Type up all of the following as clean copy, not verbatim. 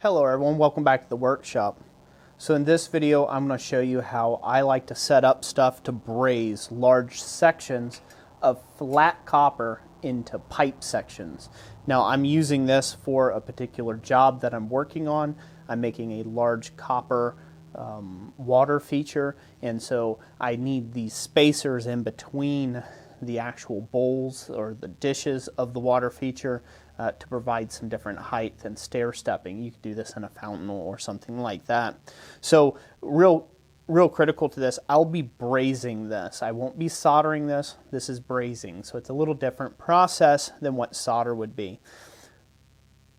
Hello everyone, welcome back to the workshop. So in this video I'm going to show you how I like to set up stuff to braze large sections of flat copper into pipe sections. Now I'm using this for a particular job that I'm working on. I'm making a large copper water feature, and so I need these spacers in between the actual bowls or the dishes of the water feature to provide some different height and stair stepping. You could do this in a fountain or something like that. So real critical to this, I'll be brazing this. I won't be soldering this. This is brazing. So it's a little different process than what solder would be.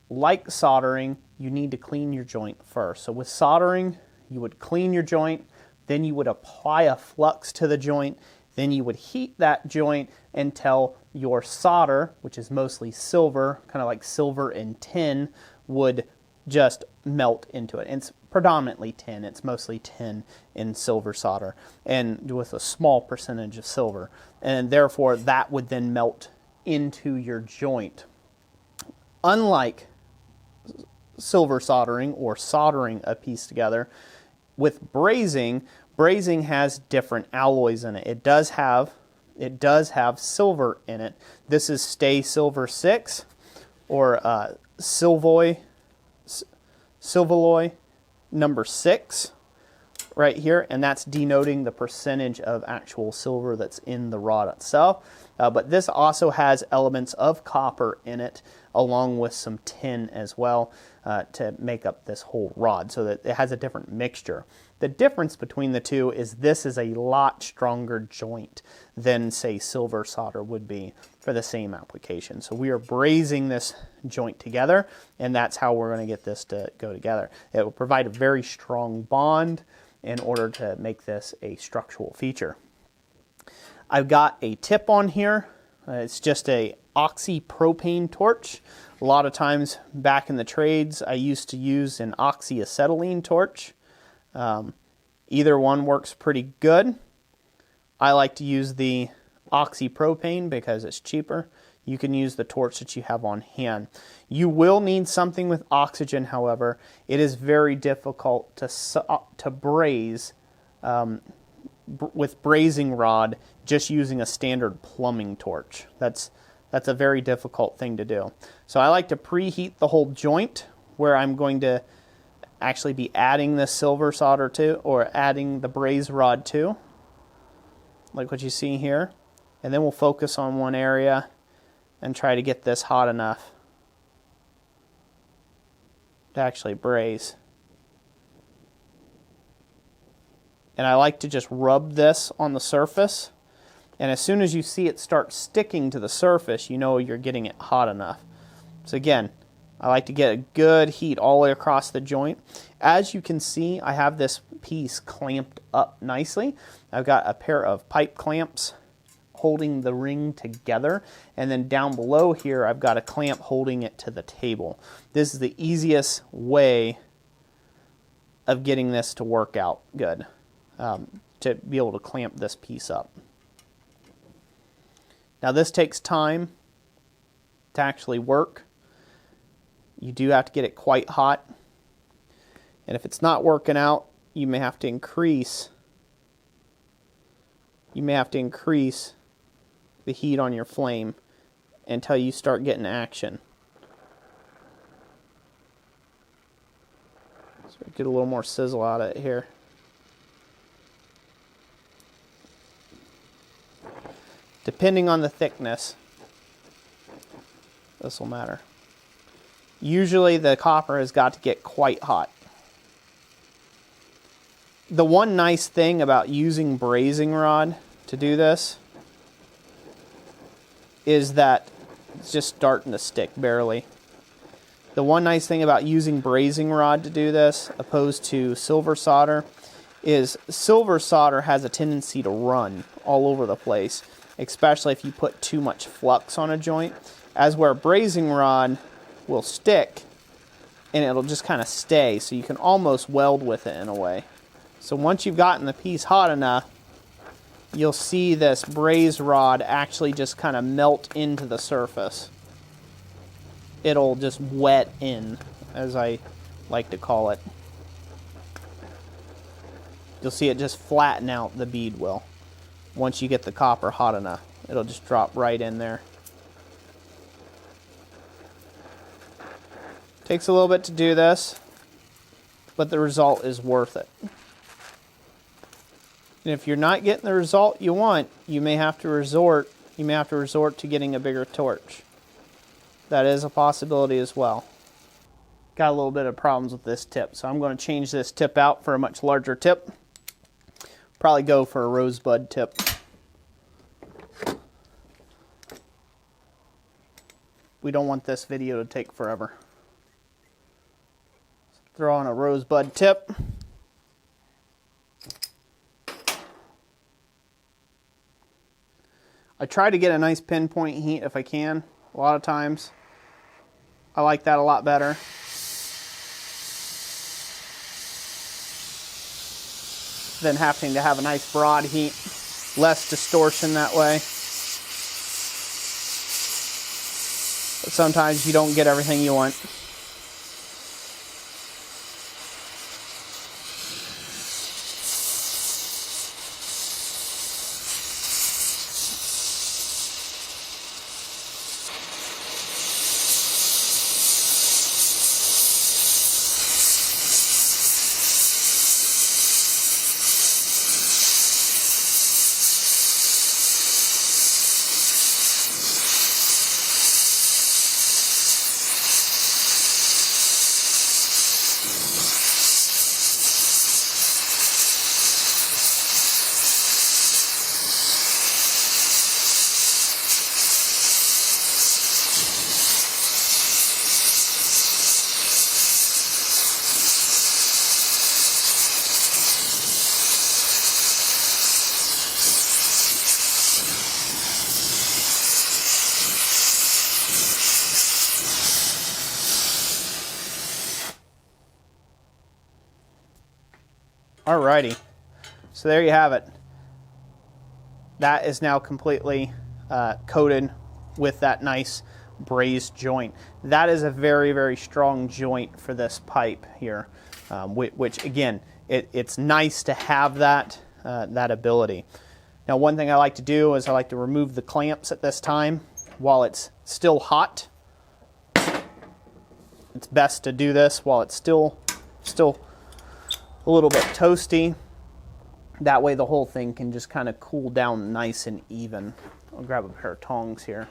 Like soldering, you need to clean your joint first. So with soldering, you would clean your joint, then you would apply a flux to the joint, then you would heat that joint until your solder, which is mostly silver, kind of like silver and tin, would just melt into it. And it's predominantly tin. It's mostly tin in silver solder, and with a small percentage of silver. And therefore, that would then melt into your joint. Unlike silver soldering or soldering a piece together, with brazing, brazing has different alloys in it. It does have silver in it. This is Stay Silver 6 or Silvoy number 6 right here, and that's denoting the percentage of actual silver that's in the rod itself. But this also has elements of copper in it, along with some tin as well, to make up this whole rod, so that it has a different mixture. The difference between the two is this is a lot stronger joint than, say, silver solder would be for the same application. So we are brazing this joint together, and that's how we're going to get this to go together. It will provide a very strong bond in order to make this a structural feature. I've got a tip on here. It's just a oxy-propane torch. A lot of times back in the trades, I used to use an oxyacetylene torch. Either one works pretty good. I like to use the oxy-propane because it's cheaper. You can use the torch that you have on hand. You will need something with oxygen, however. It is very difficult to braze with brazing rod just using a standard plumbing torch. That's a very difficult thing to do. So I like to preheat the whole joint, where I'm going to actually be adding the silver solder to, or adding the braze rod to, like what you see here. And then we'll focus on one area and try to get this hot enough to actually braze. And I like to just rub this on the surface, and as soon as you see it start sticking to the surface, you know you're getting it hot enough. So again, I like to get a good heat all the way across the joint. As you can see, I have this piece clamped up nicely. I've got a pair of pipe clamps holding the ring together, and then down below here I've got a clamp holding it to the table. This is the easiest way of getting this to work out good, to be able to clamp this piece up. Now this takes time to actually work. You do have to get it quite hot, and if it's not working out, you may have to increase the heat on your flame until you start getting action. So get a little more sizzle out of it here. Depending on the thickness, this will matter. Usually the copper has got to get quite hot. The one nice thing about using brazing rod to do this is that it's just starting to stick barely. The one nice thing about using brazing rod to do this, opposed to silver solder, is silver solder has a tendency to run all over the place, especially if you put too much flux on a joint, as where brazing rod will stick and it'll just kind of stay, so you can almost weld with it in a way. So once you've gotten the piece hot enough, you'll see this braze rod actually just kind of melt into the surface. It'll just wet in as I like to call it. You'll see it just flatten out, the bead will. Once you get the copper hot enough, it'll just drop right in there. Takes a little bit to do this, but the result is worth it. And if you're not getting the result you want, you may have to resort to getting a bigger torch. That is a possibility as well. Got a little bit of problems with this tip, so I'm going to change this tip out for a much larger tip. Probably go for a rosebud tip. We don't want this video to take forever. Throw on a rosebud tip. I try to get a nice pinpoint heat if I can. A lot of times I like that a lot better. Than having to have a nice broad heat. Less distortion that way. But sometimes you don't get everything you want. Alrighty, so there you have it. That is now completely coated with that nice brazed joint. That is a very, very strong joint for this pipe here, which again, it's nice to have that, that ability. Now, one thing I like to do is I like to remove the clamps at this time while it's still hot. It's best to do this while it's still a little bit toasty. That way the whole thing can just kind of cool down nice and even. I'll grab a pair of tongs here.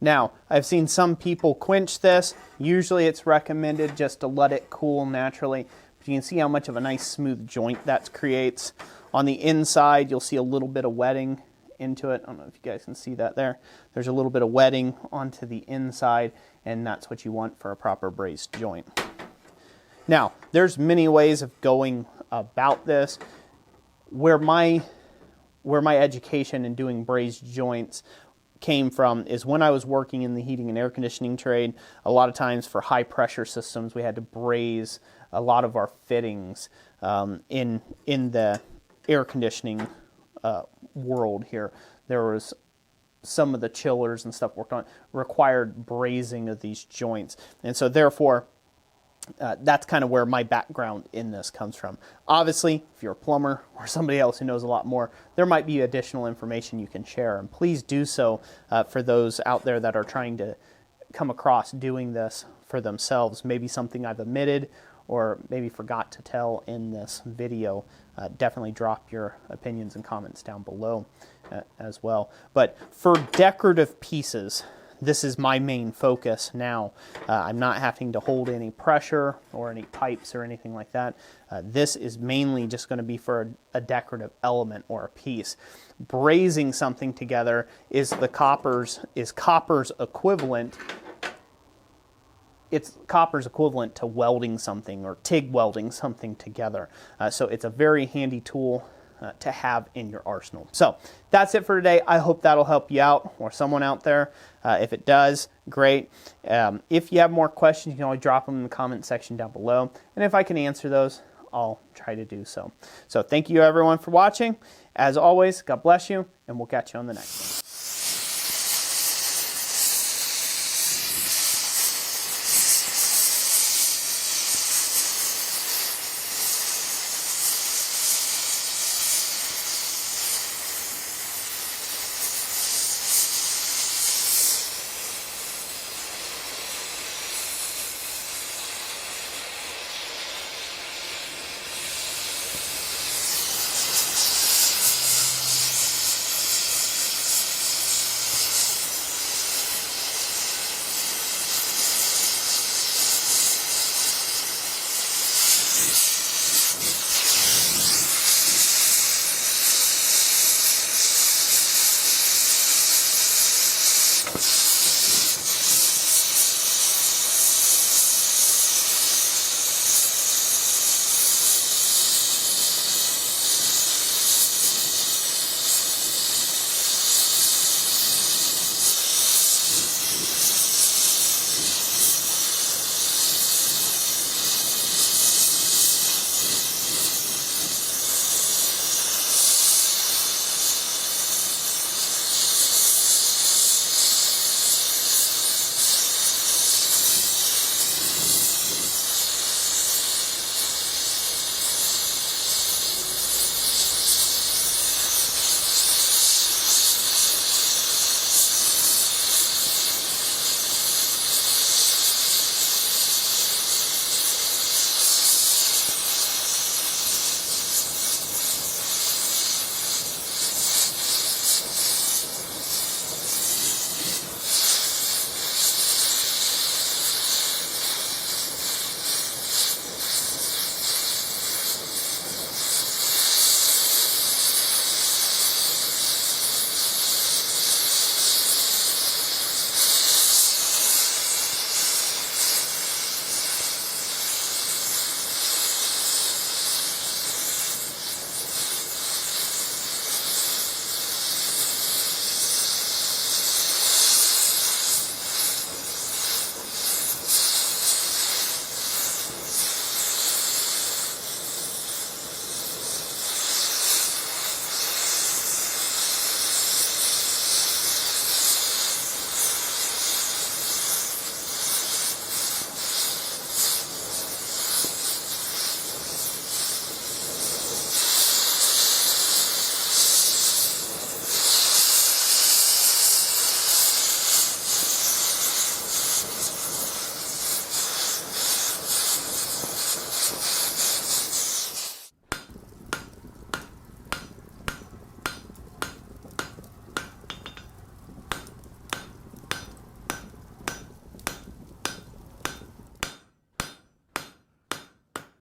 Now, I've seen some people quench this. Usually it's recommended just to let it cool naturally. But you can see how much of a nice smooth joint that creates. On the inside, you'll see a little bit of wetting into it. I don't know if you guys can see that there. There's a little bit of wetting onto the inside, and that's what you want for a proper brazed joint. Now, there's many ways of going about this. Where my education in doing brazed joints came from is when I was working in the heating and air conditioning trade. A lot of times for high pressure systems, we had to braze a lot of our fittings in the air conditioning world here. There was some of the chillers and stuff worked on required brazing of these joints, and so therefore that's kind of where my background in this comes from. Obviously, if you're a plumber or somebody else who knows a lot more, there might be additional information you can share, and please do so for those out there that are trying to come across doing this for themselves. Maybe something I've omitted or maybe forgot to tell in this video. Definitely drop your opinions and comments down below as well. But for decorative pieces, this is my main focus now. I'm not having to hold any pressure or any pipes or anything like that. This is mainly just going to be for a decorative element or a piece. Brazing something together is copper's equivalent. It's copper's equivalent to welding something or TIG welding something together. So it's a very handy tool to have in your arsenal. So that's it for today. I hope that'll help you out or someone out there. If it does, great. If you have more questions, you can always drop them in the comment section down below. And if I can answer those, I'll try to do so. So thank you everyone for watching. As always, God bless you, and we'll catch you on the next one.